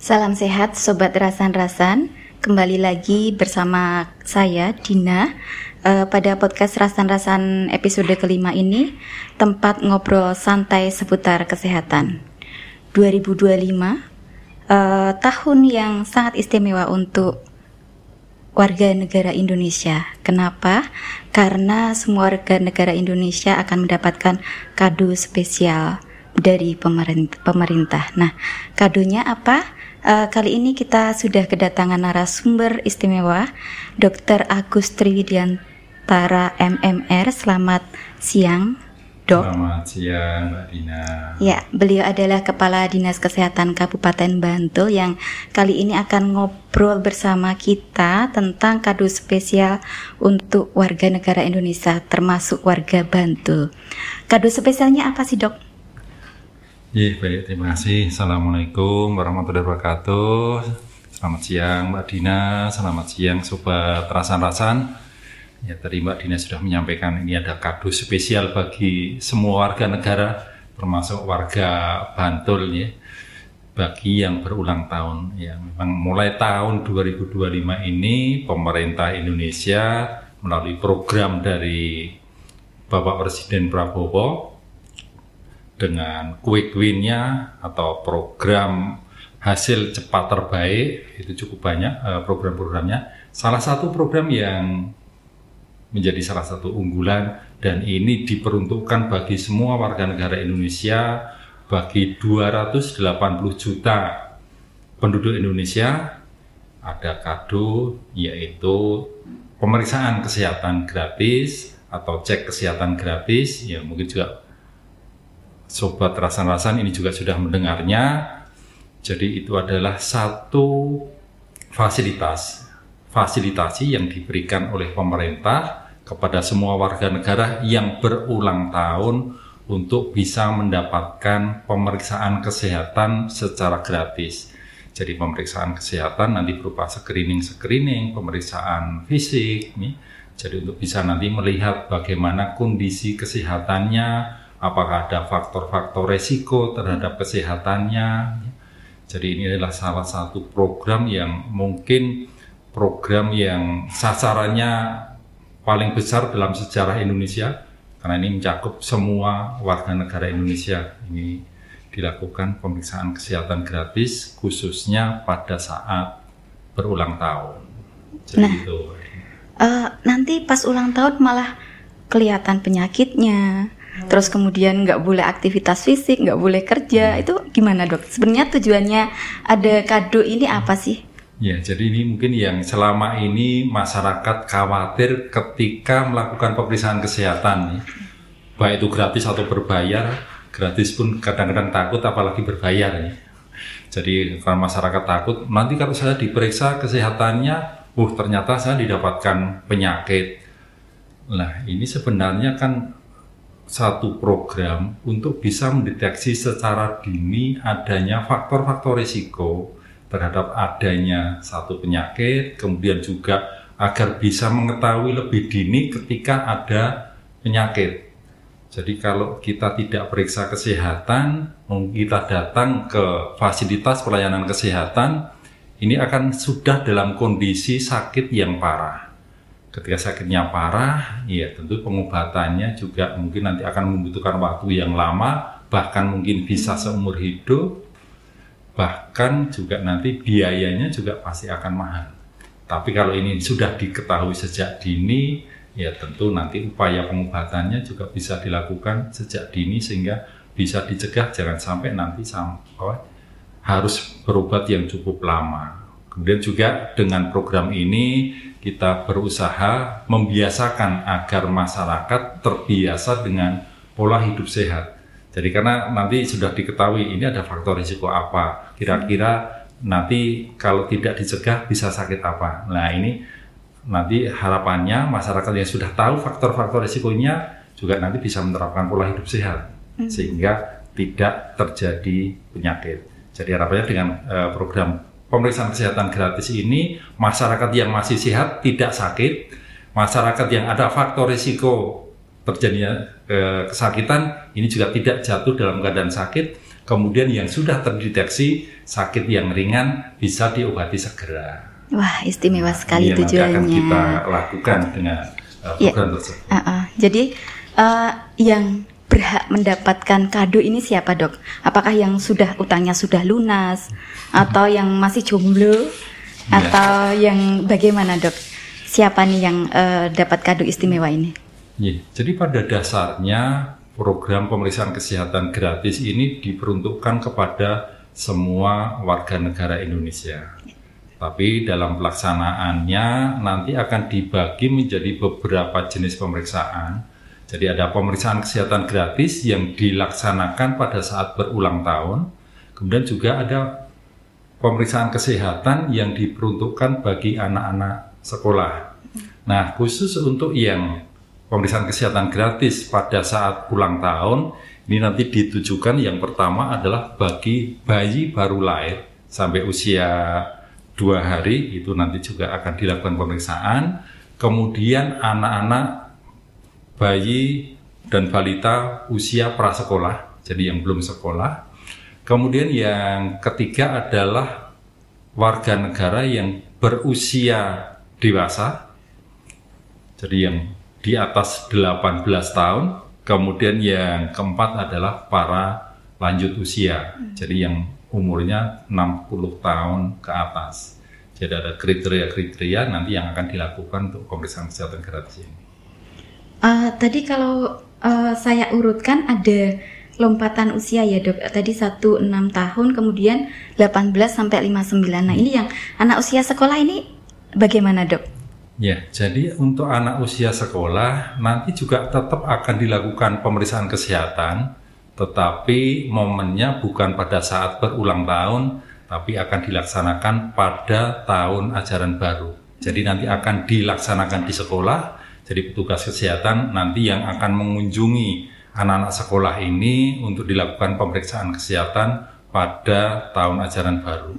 Salam sehat Sobat Rasan-Rasan. Kembali lagi bersama saya Dina pada podcast Rasan-Rasan episode kelima ini, tempat ngobrol santai seputar kesehatan. 2025 tahun yang sangat istimewa untuk warga negara Indonesia. Kenapa? Karena semua warga negara Indonesia akan mendapatkan kado spesial dari pemerintah. Nah, kadonya apa? Kali ini kita sudah kedatangan narasumber istimewa, Dr. Agus Triwidiantara MMR. Selamat siang, Dok. Selamat siang, Mbak Dina. Ya, beliau adalah Kepala Dinas Kesehatan Kabupaten Bantul yang kali ini akan ngobrol bersama kita tentang kado spesial untuk warga negara Indonesia, termasuk warga Bantul. Kado spesialnya apa sih, Dok? Ya, baik, terima kasih. Assalamualaikum warahmatullahi wabarakatuh. Selamat siang Mbak Dina, selamat siang Sobat Rasan-Rasan. Ya, tadi Mbak Dina sudah menyampaikan ini ada kado spesial bagi semua warga negara, termasuk warga Bantul ya. Bagi yang berulang tahun, ya memang mulai tahun 2025 ini pemerintah Indonesia melalui program dari Bapak Presiden Prabowo dengan quick win-nya atau program hasil cepat terbaik, itu cukup banyak program-programnya. Salah satu program yang menjadi salah satu unggulan dan ini diperuntukkan bagi semua warga negara Indonesia, bagi 280 juta penduduk Indonesia ada kado, yaitu pemeriksaan kesehatan gratis atau cek kesehatan gratis. Ya, mungkin juga Sobat Rasan-Rasan ini juga sudah mendengarnya. Jadi itu adalah satu fasilitasi yang diberikan oleh pemerintah kepada semua warga negara yang berulang tahun untuk bisa mendapatkan pemeriksaan kesehatan secara gratis. Jadi pemeriksaan kesehatan nanti berupa screening, pemeriksaan fisik nih. Jadi untuk bisa nanti melihat bagaimana kondisi kesehatannya, apakah ada faktor-faktor resiko terhadap kesehatannya. Jadi ini adalah salah satu program yang mungkin program yang sasarannya paling besar dalam sejarah Indonesia, karena ini mencakup semua warga negara Indonesia. Ini dilakukan pemeriksaan kesehatan gratis khususnya pada saat berulang tahun. Jadi itu. Nanti pas ulang tahun malah kelihatan penyakitnya. Terus kemudian nggak boleh aktivitas fisik, nggak boleh kerja. Itu gimana, Dok? Sebenarnya tujuannya ada kado ini apa sih? Ya, jadi ini mungkin yang selama ini masyarakat khawatir ketika melakukan pemeriksaan kesehatan, baik itu gratis atau berbayar. Gratis pun kadang-kadang takut, apalagi berbayar. Jadi kalau masyarakat takut, nanti kalau saya diperiksa kesehatannya, ternyata saya didapatkan penyakit. Nah, ini sebenarnya kan satu program untuk bisa mendeteksi secara dini adanya faktor-faktor risiko terhadap adanya satu penyakit, kemudian juga agar bisa mengetahui lebih dini ketika ada penyakit. Jadi kalau kita tidak periksa kesehatan, kita datang ke fasilitas pelayanan kesehatan, ini akan sudah dalam kondisi sakit yang parah. Ketika sakitnya parah, ya tentu pengobatannya juga mungkin nanti akan membutuhkan waktu yang lama, bahkan mungkin bisa seumur hidup, bahkan juga nanti biayanya juga pasti akan mahal. Tapi kalau ini sudah diketahui sejak dini, ya tentu nanti upaya pengobatannya juga bisa dilakukan sejak dini sehingga bisa dicegah jangan sampai nanti harus berobat yang cukup lama. Kemudian juga dengan program ini kita berusaha membiasakan agar masyarakat terbiasa dengan pola hidup sehat. Jadi karena nanti sudah diketahui ini ada faktor risiko apa, kira-kira nanti kalau tidak dicegah bisa sakit apa. Nah ini nanti harapannya masyarakat yang sudah tahu faktor-faktor risikonya juga nanti bisa menerapkan pola hidup sehat sehingga tidak terjadi penyakit. Jadi harapannya dengan program pemeriksaan kesehatan gratis ini, masyarakat yang masih sehat tidak sakit, masyarakat yang ada faktor risiko terjadinya kesakitan ini juga tidak jatuh dalam keadaan sakit, Kemudian yang sudah terdeteksi sakit yang ringan bisa diobati segera. Wah, istimewa sekali Ini yang nanti akan tujuannya. kita lakukan dengan program tersebut. Jadi yang berhak mendapatkan kado ini siapa, Dok? Apakah yang sudah utangnya sudah lunas, atau yang masih jomblo, atau yang bagaimana, Dok? Siapa nih yang dapat kado istimewa ini? Jadi pada dasarnya program pemeriksaan kesehatan gratis ini diperuntukkan kepada semua warga negara Indonesia. Tapi dalam pelaksanaannya nanti akan dibagi menjadi beberapa jenis pemeriksaan. Jadi ada pemeriksaan kesehatan gratis yang dilaksanakan pada saat berulang tahun. Kemudian juga ada pemeriksaan kesehatan yang diperuntukkan bagi anak-anak sekolah. Nah, khusus untuk yang pemeriksaan kesehatan gratis pada saat ulang tahun, ini nanti ditujukan yang pertama adalah bagi bayi baru lahir sampai usia 2 hari, itu nanti juga akan dilakukan pemeriksaan. Kemudian anak-anak bayi dan balita usia prasekolah, jadi yang belum sekolah. Kemudian yang ketiga adalah warga negara yang berusia dewasa, jadi yang di atas 18 tahun. Kemudian yang keempat adalah para lanjut usia, jadi yang umurnya 60 tahun ke atas. Jadi ada kriteria-kriteria nanti yang akan dilakukan untuk pemeriksaan kesehatan gratis ini. Tadi kalau saya urutkan ada lompatan usia ya, Dok. Tadi 1 6 tahun, kemudian 18 sampai 59. Nah, ini yang anak usia sekolah ini bagaimana, Dok? Ya, jadi untuk anak usia sekolah nanti juga tetap akan dilakukan pemeriksaan kesehatan, tetapi momennya bukan pada saat berulang tahun, tapi akan dilaksanakan pada tahun ajaran baru. Jadi nanti akan dilaksanakan di sekolah. Jadi petugas kesehatan nanti yang akan mengunjungi anak-anak sekolah ini untuk dilakukan pemeriksaan kesehatan pada tahun ajaran baru.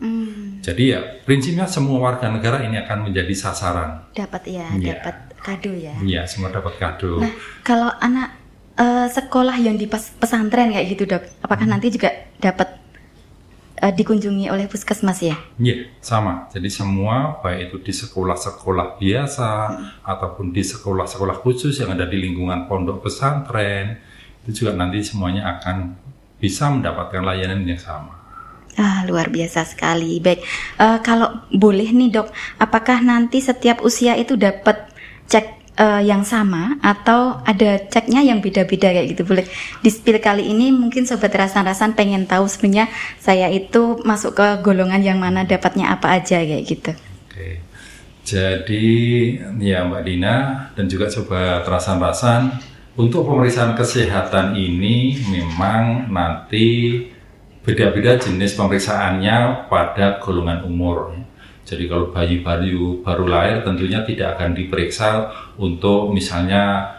Jadi ya prinsipnya semua warga negara ini akan menjadi sasaran. Dapat dapat kado ya. Iya, semua dapat kado. Nah, kalau anak sekolah yang di pesantren kayak gitu, Dok, apakah nanti juga dapat dikunjungi oleh puskesmas ya? Iya, sama. Jadi semua baik itu di sekolah-sekolah biasa ataupun di sekolah-sekolah khusus yang ada di lingkungan pondok pesantren, itu juga nanti semuanya akan bisa mendapatkan layanan yang sama. Luar biasa sekali. Baik, kalau boleh nih, Dok, apakah nanti setiap usia itu dapat cek yang sama atau ada ceknya yang beda-beda kayak gitu? Boleh di-spill kali ini, mungkin Sobat Rasan-Rasan pengen tahu sebenarnya saya itu masuk ke golongan yang mana, dapatnya apa aja kayak gitu. Oke. Jadi ya Mbak Dina dan juga Sobat Rasan-Rasan, untuk pemeriksaan kesehatan ini memang nanti beda-beda jenis pemeriksaannya pada golongan umur. Jadi kalau bayi baru lahir tentunya tidak akan diperiksa untuk misalnya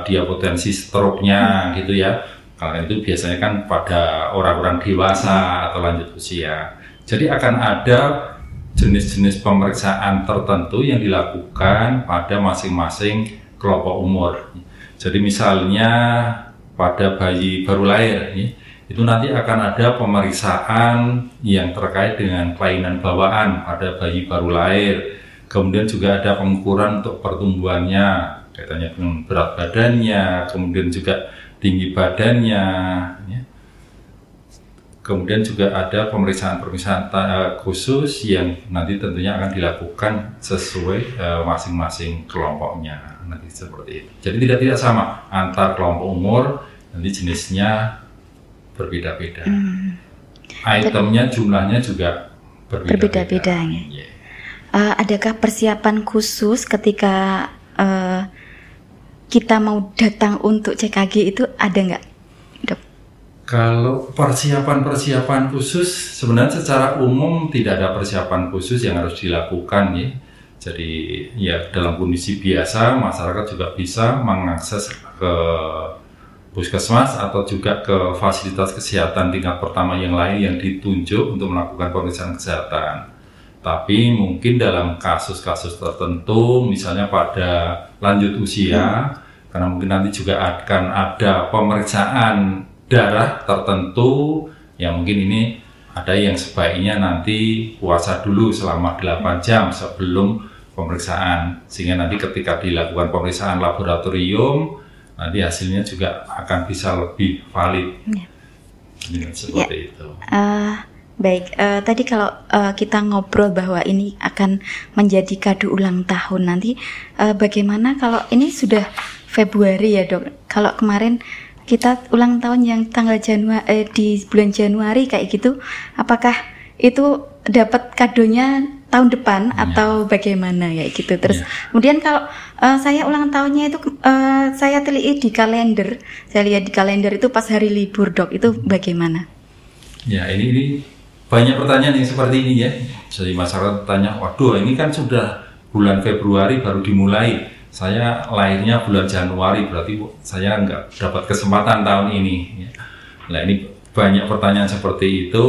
dia potensi stroke-nya gitu ya. Karena itu biasanya kan pada orang-orang dewasa atau lanjut usia. Jadi akan ada jenis-jenis pemeriksaan tertentu yang dilakukan pada masing-masing kelompok umur. Jadi misalnya pada bayi baru lahir itu nanti akan ada pemeriksaan yang terkait dengan kelainan bawaan pada bayi baru lahir. Kemudian juga ada pengukuran untuk pertumbuhannya, kaitannya dengan berat badannya, kemudian juga tinggi badannya. Kemudian juga ada pemeriksaan-pemeriksaan khusus yang nanti tentunya akan dilakukan sesuai masing-masing kelompoknya. Nanti seperti itu. Jadi tidak sama antar kelompok umur, nanti jenisnya berbeda-beda. Itemnya, jumlahnya juga berbeda-beda. Yeah. Adakah persiapan khusus ketika kita mau datang untuk CKG itu, ada nggak, Dok? Kalau persiapan khusus, sebenarnya secara umum tidak ada persiapan khusus yang harus dilakukan ya. Jadi ya dalam kondisi biasa masyarakat juga bisa mengakses ke puskesmas atau juga ke fasilitas kesehatan tingkat pertama yang lain yang ditunjuk untuk melakukan pemeriksaan kesehatan. Tapi mungkin dalam kasus-kasus tertentu, misalnya pada lanjut usia, karena mungkin nanti juga akan ada pemeriksaan darah tertentu Ya mungkin ini ada yang sebaiknya nanti puasa dulu selama 8 jam sebelum pemeriksaan, sehingga nanti ketika dilakukan pemeriksaan laboratorium nanti hasilnya juga akan bisa lebih valid. Seperti itu. Baik, tadi kalau kita ngobrol bahwa ini akan menjadi kado ulang tahun nanti, bagaimana kalau ini sudah Februari ya dok? Kalau kemarin kita ulang tahun yang tanggal di bulan Januari kayak gitu, apakah itu dapat kadonya tahun depan atau bagaimana ya gitu? Terus kemudian kalau saya ulang tahunnya itu saya teliti di kalender, saya lihat di kalender itu pas hari libur dok, itu bagaimana? Ya ini banyak pertanyaan yang seperti ini ya. Jadi masyarakat tanya, waduh ini kan sudah bulan Februari baru dimulai. Saya lahirnya bulan Januari, berarti saya nggak dapat kesempatan tahun ini. Nah ini banyak pertanyaan seperti itu.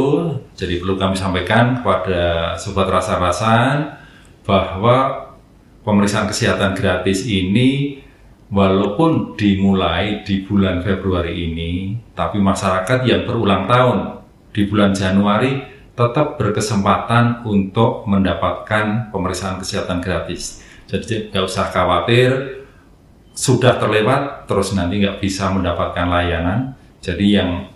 Jadi perlu kami sampaikan kepada sobat rasa-rasan bahwa pemeriksaan kesehatan gratis ini walaupun dimulai di bulan Februari ini, tapi masyarakat yang berulang tahun di bulan Januari tetap berkesempatan untuk mendapatkan pemeriksaan kesehatan gratis. Jadi nggak usah khawatir sudah terlewat terus nanti nggak bisa mendapatkan layanan. Jadi yang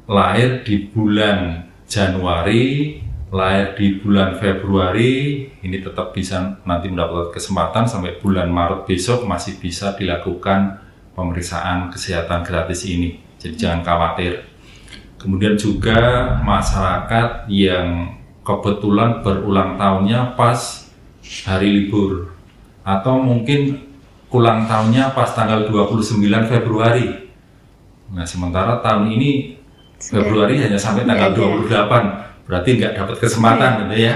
lahir di bulan Januari, lahir di bulan Februari, ini tetap bisa nanti mendapat kesempatan sampai bulan Maret besok masih bisa dilakukan pemeriksaan kesehatan gratis ini. Jadi jangan khawatir. Kemudian juga masyarakat yang kebetulan berulang tahunnya pas hari libur atau mungkin ulang tahunnya pas tanggal 29 Februari. Nah, sementara tahun ini Februari hanya sampai tanggal 28, berarti nggak dapat kesempatan gitu ya.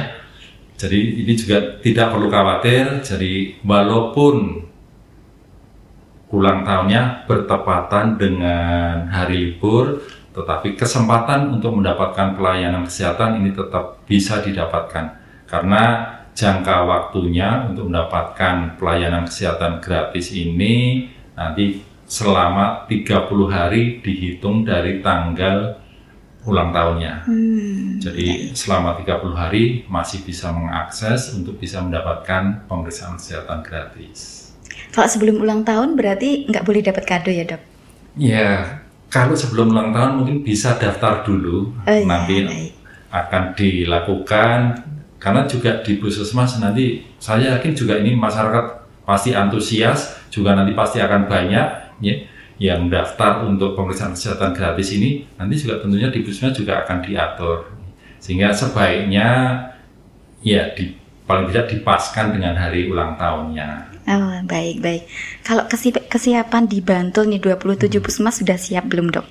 Jadi ini juga tidak perlu khawatir. Jadi walaupun ulang tahunnya bertepatan dengan hari libur, tetapi kesempatan untuk mendapatkan pelayanan kesehatan ini tetap bisa didapatkan karena jangka waktunya untuk mendapatkan pelayanan kesehatan gratis ini nanti selama 30 hari dihitung dari tanggal ulang tahunnya. Jadi selama 30 hari masih bisa mengakses untuk bisa mendapatkan pemeriksaan kesehatan gratis. Kalau sebelum ulang tahun berarti nggak boleh dapat kado ya dok? Ya, kalau sebelum ulang tahun mungkin bisa daftar dulu, nanti akan dilakukan. Karena juga di Puskesmas nanti saya yakin juga ini masyarakat pasti antusias, juga nanti pasti akan banyak ya, yang daftar untuk pemeriksaan kesehatan gratis ini. Nanti juga tentunya di Puskesmas juga akan diatur, sehingga sebaiknya ya paling tidak dipaskan dengan hari ulang tahunnya. Oh baik. Kalau kesiapan di Bantul nih 27 Puskesmas sudah siap belum dok?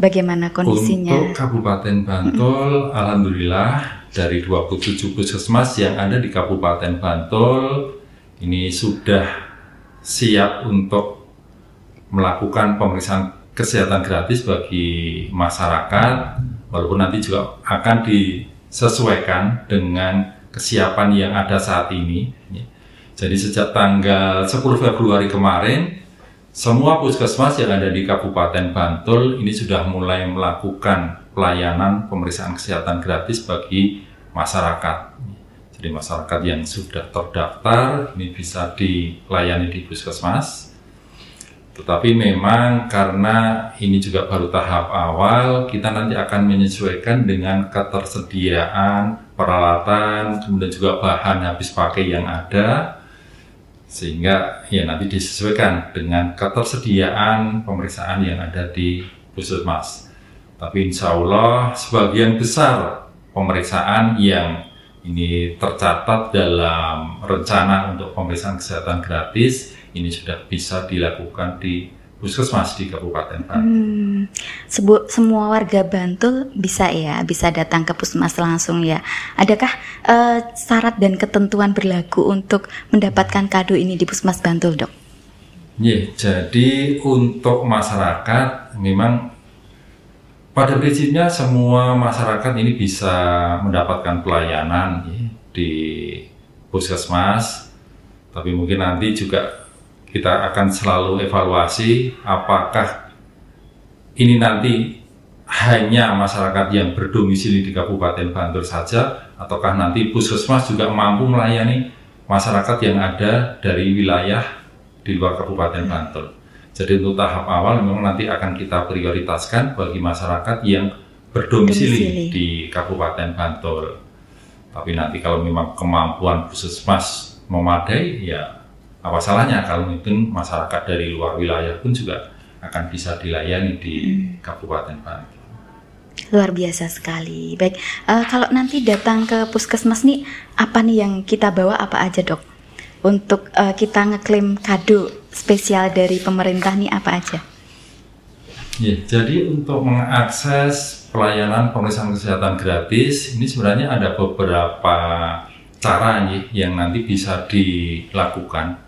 Bagaimana kondisinya? Untuk Kabupaten Bantul, alhamdulillah dari 27 puskesmas yang ada di Kabupaten Bantul ini sudah siap untuk melakukan pemeriksaan kesehatan gratis bagi masyarakat, walaupun nanti juga akan disesuaikan dengan kesiapan yang ada saat ini. Jadi sejak tanggal 10 Februari kemarin, semua puskesmas yang ada di Kabupaten Bantul ini sudah mulai melakukan pelayanan pemeriksaan kesehatan gratis bagi masyarakat. Jadi masyarakat yang sudah terdaftar ini bisa dilayani di puskesmas. Tetapi memang karena ini juga baru tahap awal, kita nanti akan menyesuaikan dengan ketersediaan peralatan, kemudian juga bahan habis pakai yang ada, sehingga ya nanti disesuaikan dengan ketersediaan pemeriksaan yang ada di puskesmas. Tapi insya Allah sebagian besar pemeriksaan yang ini tercatat dalam rencana untuk pemeriksaan kesehatan gratis ini sudah bisa dilakukan di puskesmas di Kabupaten Bantul. Semua warga Bantul bisa datang ke puskesmas langsung ya. Adakah syarat dan ketentuan berlaku untuk mendapatkan kado ini di puskesmas Bantul, dok? Ya, jadi untuk masyarakat memang pada prinsipnya semua masyarakat ini bisa mendapatkan pelayanan di puskesmas, tapi mungkin nanti juga kita akan selalu evaluasi apakah ini nanti hanya masyarakat yang berdomisili di Kabupaten Bantul saja, ataukah nanti puskesmas juga mampu melayani masyarakat yang ada dari wilayah di luar Kabupaten Bantul. Jadi untuk tahap awal memang nanti akan kita prioritaskan bagi masyarakat yang berdomisili di Kabupaten Bantul. Tapi nanti kalau memang kemampuan puskesmas memadai, ya apa salahnya kalau mungkin masyarakat dari luar wilayah pun juga akan bisa dilayani di Kabupaten Bantul. Luar biasa sekali. Baik, kalau nanti datang ke puskesmas nih, apa nih yang kita bawa, apa aja dok? Untuk kita ngeklaim kado spesial dari pemerintah nih apa aja? Ya, jadi untuk mengakses pelayanan pemeriksaan kesehatan gratis ini sebenarnya ada beberapa cara nih yang nanti bisa dilakukan.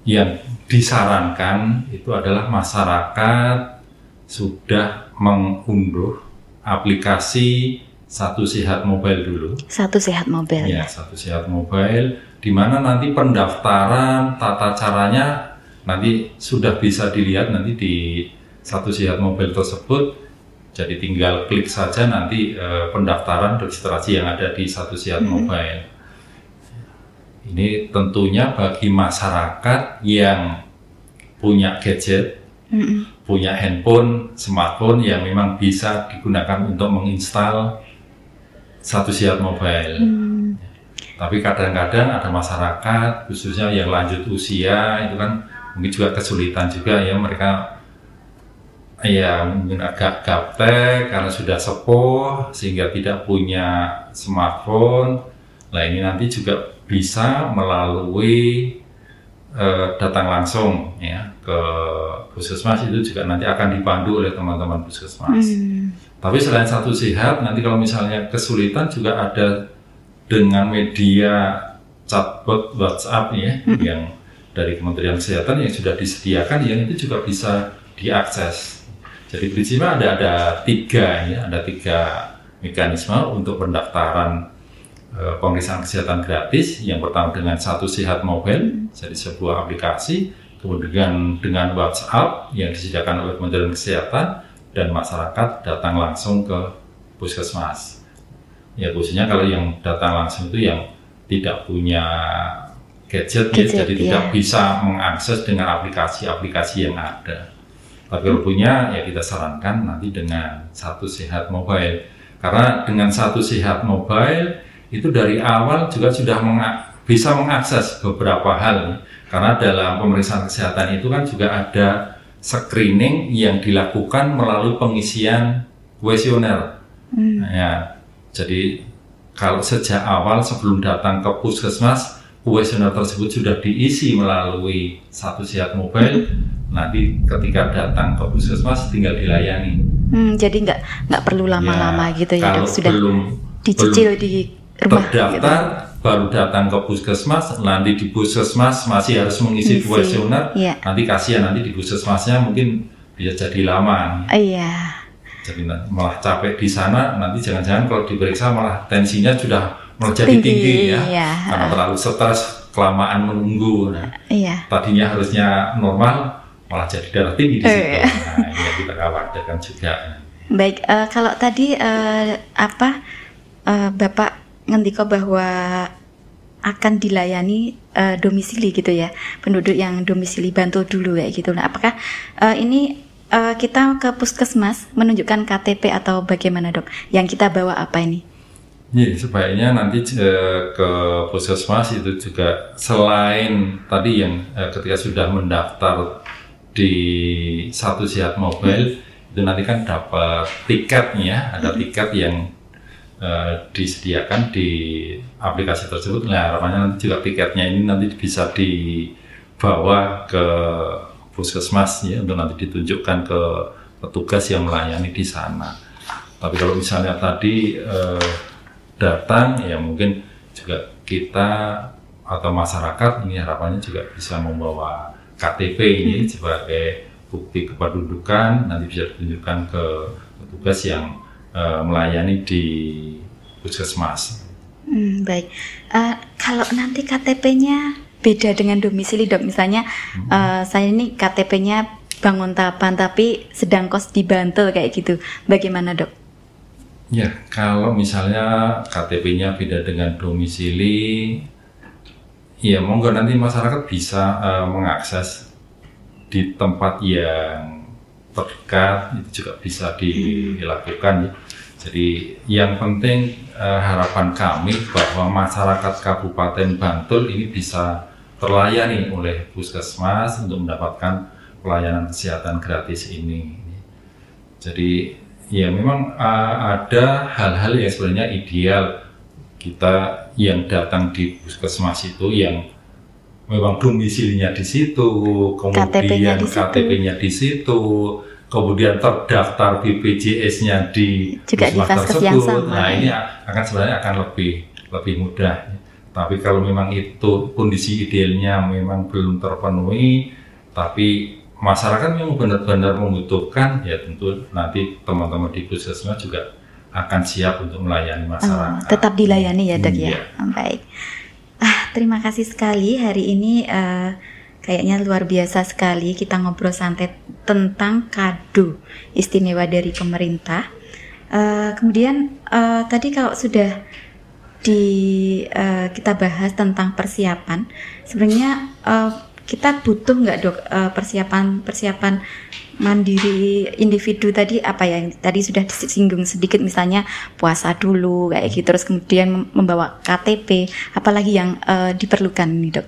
Yang disarankan itu adalah masyarakat sudah mengunduh aplikasi Satu Sehat Mobile dulu. Satu Sehat Mobile. Ya, Satu Sehat Mobile, di mana nanti pendaftaran, tata caranya nanti sudah bisa dilihat nanti di Satu Sehat Mobile tersebut. Jadi tinggal klik saja nanti pendaftaran registrasi yang ada di Satu Sehat Mobile. Ini tentunya bagi masyarakat yang punya gadget, punya handphone, smartphone yang memang bisa digunakan untuk menginstal Satu Sehat Mobile. Tapi kadang-kadang ada masyarakat, khususnya yang lanjut usia, itu kan mungkin juga kesulitan juga ya, mereka ya mungkin agak gaptek karena sudah sepuh sehingga tidak punya smartphone. Nah ini nanti juga bisa melalui datang langsung ya ke puskesmas, itu juga nanti akan dipandu oleh teman-teman puskesmas. Tapi selain Satu Sehat, nanti kalau misalnya kesulitan juga ada dengan media chatbot WhatsApp ya, yang dari Kementerian Kesehatan yang sudah disediakan, yang itu juga bisa diakses. Jadi prinsipnya ada tiga ya, ada tiga mekanisme untuk pendaftaran pemeriksaan kesehatan gratis. Yang pertama dengan Satu Sehat Mobile, jadi sebuah aplikasi, kemudian dengan WhatsApp yang disediakan oleh Kementerian Kesehatan, dan masyarakat datang langsung ke puskesmas. Ya khususnya kalau yang datang langsung itu yang tidak punya gadget ya, jadi tidak bisa mengakses dengan aplikasi-aplikasi yang ada. Tapi kalau punya, ya kita sarankan nanti dengan Satu Sehat Mobile. Karena dengan Satu Sehat Mobile itu dari awal juga sudah bisa mengakses beberapa hal. Karena dalam pemeriksaan kesehatan itu kan juga ada screening yang dilakukan melalui pengisian kuesioner. Ya, jadi kalau sejak awal sebelum datang ke puskesmas, kuesioner tersebut sudah diisi melalui Satu Sehat Mobile. Nanti ketika datang ke puskesmas tinggal dilayani. Jadi nggak perlu lama-lama ya, gitu ya, kalau sudah belum dicicil di rumah. Terdaftar gitu. Baru datang ke puskesmas, nanti di puskesmas masih harus mengisi kuesioner. Ya. Nanti kasihan nanti di puskesmasnya mungkin bisa jadi lama. Iya. Jadi malah capek di sana, nanti jangan-jangan kalau diperiksa malah tensinya sudah menjadi tinggi ya, karena terlalu stres, kelamaan menunggu. Nah, tadinya harusnya normal, malah jadi darah tinggi di situ. Nah, ini kita khawatirkan juga. Baik, kalau tadi Bapak ngendiko bahwa akan dilayani domisili gitu ya, penduduk yang domisili Bantul dulu ya gitu. Nah, apakah ini kita ke puskesmas menunjukkan KTP atau bagaimana dok? Yang kita bawa apa ini? Ya, sebaiknya nanti ke puskesmas itu juga selain tadi yang ketika sudah mendaftar di Satu Sehat Mobile, itu nanti kan dapat tiketnya, ada tiket yang disediakan di aplikasi tersebut. Nah, harapannya nanti juga tiketnya ini nanti bisa dibawa ke puskesmas ya, untuk nanti ditunjukkan ke petugas yang melayani di sana. Tapi kalau misalnya tadi datang ya mungkin juga kita atau masyarakat ini harapannya juga bisa membawa KTP ini sebagai bukti kependudukan, nanti bisa ditunjukkan ke petugas yang melayani di puskesmas. Baik, kalau nanti KTP-nya beda dengan domisili dok, misalnya saya ini KTP-nya Banguntapan tapi sedang kos di Bantul kayak gitu. Bagaimana, Dok? Ya, kalau misalnya KTP-nya beda dengan domisili, ya monggo nanti masyarakat bisa mengakses di tempat yang terdekat, itu juga bisa dilakukan ya. Jadi yang penting harapan kami bahwa masyarakat Kabupaten Bantul ini bisa terlayani oleh puskesmas untuk mendapatkan pelayanan kesehatan gratis ini. Jadi ya memang ada hal-hal yang sebenarnya ideal kita yang datang di puskesmas itu yang memang domisilinya di situ, kemudian KTP-nya di situ, kemudian terdaftar BPJS-nya di puskesmas tersebut. Nah ini akan sebenarnya akan lebih mudah. Tapi kalau memang itu kondisi idealnya memang belum terpenuhi, tapi masyarakat yang benar-benar membutuhkan, ya tentu nanti teman-teman di puskesmas juga akan siap untuk melayani masyarakat. Tetap dilayani ya, Dok ya. Baik. Terima kasih sekali hari ini. Kayaknya luar biasa sekali kita ngobrol santai tentang kado istimewa dari pemerintah. Kemudian tadi kalau sudah kita bahas tentang persiapan, sebenarnya kita butuh nggak, Dok, persiapan mandiri individu tadi apa ya? Tadi sudah disinggung sedikit, misalnya puasa dulu kayak gitu, terus kemudian membawa KTP, apalagi yang diperlukan nih, Dok?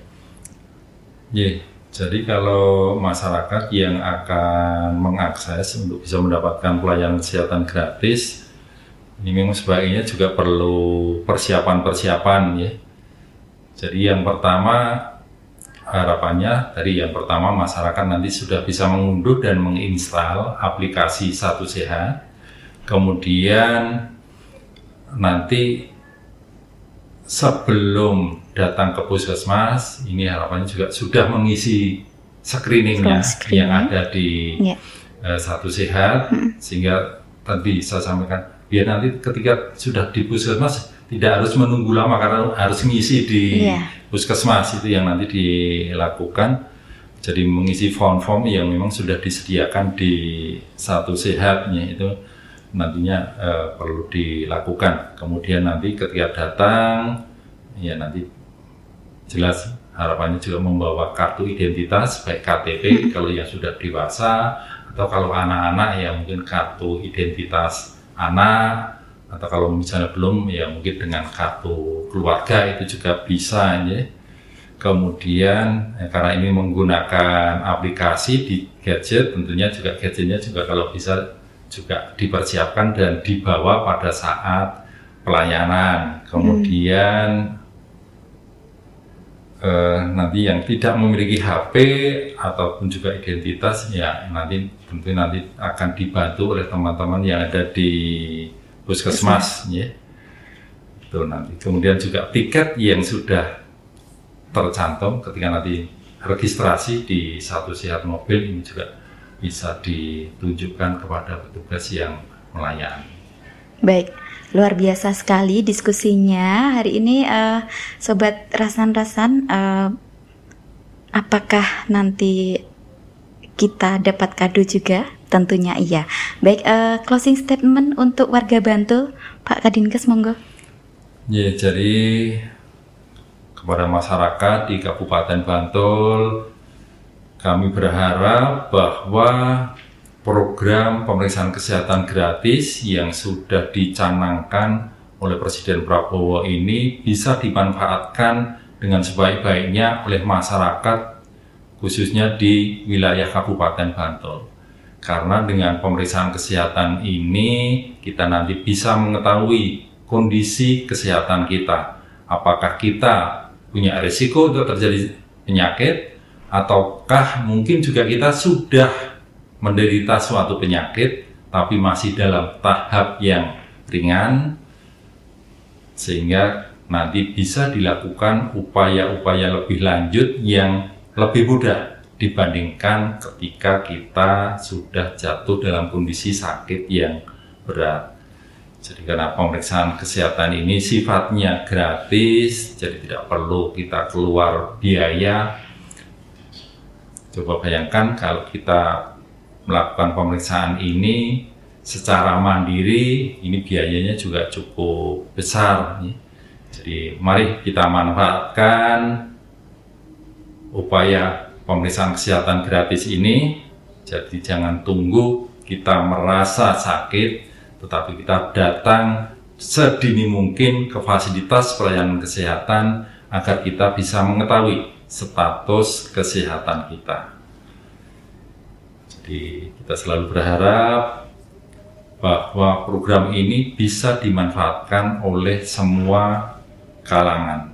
Jadi kalau masyarakat yang akan mengakses untuk bisa mendapatkan pelayanan kesehatan gratis, ini memang sebaiknya juga perlu persiapan-persiapan ya. Jadi yang pertama harapannya tadi yang pertama masyarakat nanti sudah bisa mengunduh dan menginstal aplikasi Satu Sehat. Kemudian nanti sebelum datang ke puskesmas ini harapannya juga sudah mengisi screeningnya yang ada di Satu Sehat, sehingga tadi saya sampaikan biar nanti ketika sudah di puskesmas tidak harus menunggu lama karena harus ngisi di puskesmas, itu yang nanti dilakukan. Jadi mengisi form-form yang memang sudah disediakan di Satu Sehatnya itu nantinya perlu dilakukan. Kemudian nanti ketika datang ya nanti jelas harapannya juga membawa kartu identitas baik KTP kalau yang sudah dewasa, atau kalau anak-anak ya mungkin kartu identitas anak, atau kalau misalnya belum ya mungkin dengan kartu keluarga itu juga bisa ya. Kemudian karena ini menggunakan aplikasi di gadget, tentunya juga gadgetnya juga kalau bisa juga dipersiapkan dan dibawa pada saat pelayanan. Kemudian nanti yang tidak memiliki HP ataupun juga identitas ya nanti tentu nanti akan dibantu oleh teman-teman yang ada di puskesmas ya. Itu nanti. Kemudian juga tiket yang sudah tercantum ketika nanti registrasi di Satu Sehat mobil ini juga bisa ditunjukkan kepada petugas yang melayani. Baik, luar biasa sekali diskusinya hari ini, Sobat Rasan-Rasan. Apakah nanti kita dapat kado juga? Tentunya iya. Baik, closing statement untuk warga Bantul, Pak Kadinkes, monggo. Ya, jadi kepada masyarakat di Kabupaten Bantul, kami berharap bahwa program pemeriksaan kesehatan gratis yang sudah dicanangkan oleh Presiden Prabowo ini bisa dimanfaatkan dengan sebaik-baiknya oleh masyarakat khususnya di wilayah Kabupaten Bantul. Karena dengan pemeriksaan kesehatan ini kita nanti bisa mengetahui kondisi kesehatan kita. Apakah kita punya risiko untuk terjadi penyakit, ataukah mungkin juga kita sudah menderita suatu penyakit tapi masih dalam tahap yang ringan, sehingga nanti bisa dilakukan upaya-upaya lebih lanjut yang lebih mudah dibandingkan ketika kita sudah jatuh dalam kondisi sakit yang berat. Jadi karena pemeriksaan kesehatan ini sifatnya gratis, jadi tidak perlu kita keluar biaya. Coba bayangkan kalau kita melakukan pemeriksaan ini secara mandiri, ini biayanya juga cukup besar. Jadi mari kita manfaatkan upaya pemeriksaan kesehatan gratis ini. Jadi jangan tunggu kita merasa sakit, tetapi kita datang sedini mungkin ke fasilitas pelayanan kesehatan agar kita bisa mengetahui status kesehatan kita. Jadi kita selalu berharap bahwa program ini bisa dimanfaatkan oleh semua kalangan.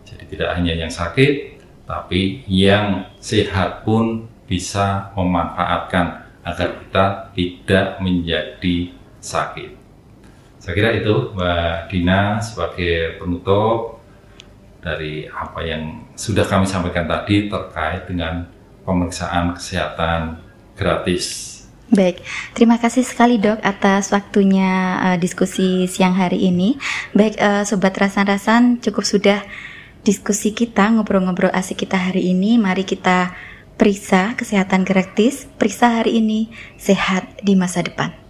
Jadi tidak hanya yang sakit, tapi yang sehat pun bisa memanfaatkan agar kita tidak menjadi sakit. Saya kira itu Mbak Dina sebagai penutup dari apa yang sudah kami sampaikan tadi terkait dengan pemeriksaan kesehatan gratis. Baik, terima kasih sekali Dok atas waktunya diskusi siang hari ini. Baik, Sobat Rasan-Rasan, cukup sudah diskusi kita, ngobrol-ngobrol asik kita hari ini. Mari kita periksa kesehatan gratis, periksa hari ini, sehat di masa depan.